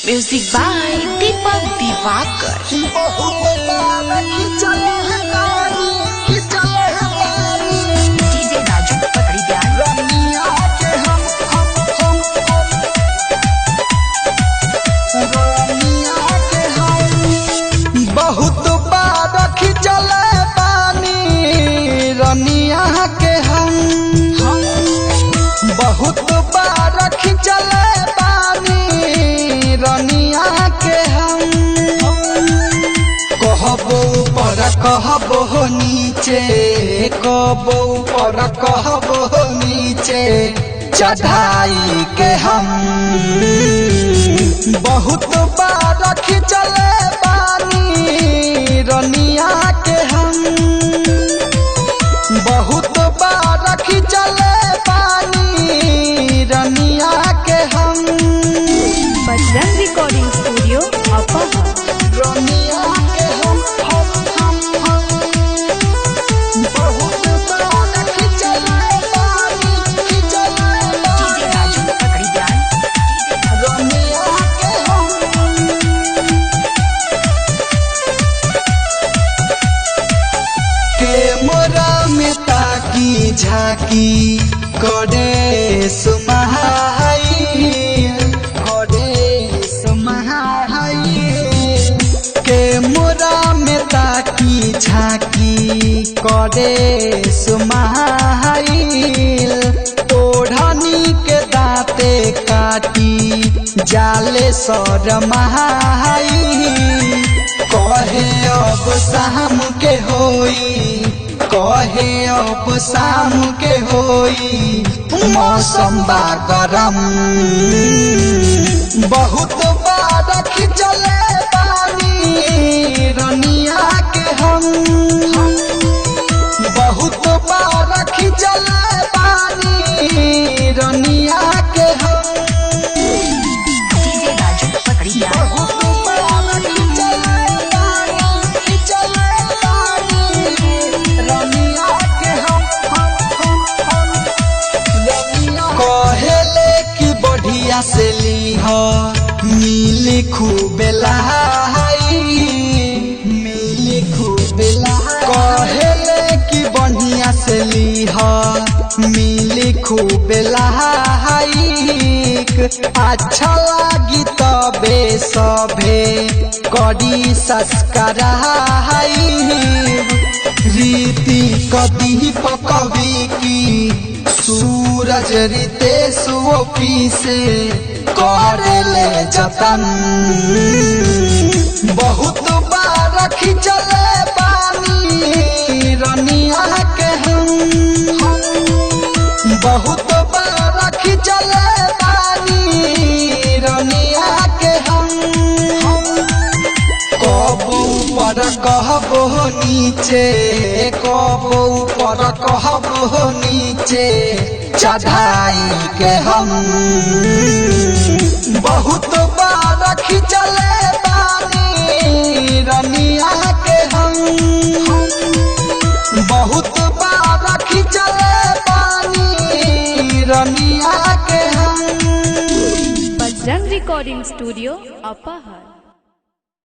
Music by Deepak Diwakar. DJ Raju Pakdi ध्यान। बहुत बार खिंचल पानी रनिया के हम बहुत बार खिंचल पानी रनिया के हम कहबो पर कहबो नीचे कहबो पर कहबो नीचे चढ़ाई के हम बहुत बार खिंचल पानी रनिया के हम बहुत बार खिंचल पानी रनिया के हम बजरंग रिकॉर्डिंग स्टूडियो अपोहा। रनिया के हम बहुत बार खिंचल पानी डीजे राजू पकड़ी ध्यान। रनिया के हम के मोरा में ताकी झाकी करे सुमहाई के मोरा में ताकी झाकी करे सुमहाई ओढ़नी के दाँते काटी जाले सर महाई कहे अब शाम के होई कहे अब शाम के होई मौसम बा गरम बहुत बार खिंचल पानी रनिया के हम बहुत बार खिंचल पानी रनिया के हम डीजे राजू पकड़ी ध्यान। कहले कि बढ़िया से लीह मिली खूबे लहाई मिली खूबे कहले कि बढ़िया से लीह मिली खूबे लहाई अच्छा लागी तबे सभे करी संस्काराई रीति कदी पकवी की सूरज रितेश ओपी से करेले जतन बहुत बार खिंचल पानी रनिया के हम बहुत बार खिंचल पानी रनिया के हम कबो पर कहबो नीचे कबो पर कहबो नीचे चढ़ाई के हम बहुत बार खिंचल पानी रनिया के हम बहुत बार खिंचल पानी रनिया के हम बजरंग रिकॉर्डिंग स्टूडियो अपोहा।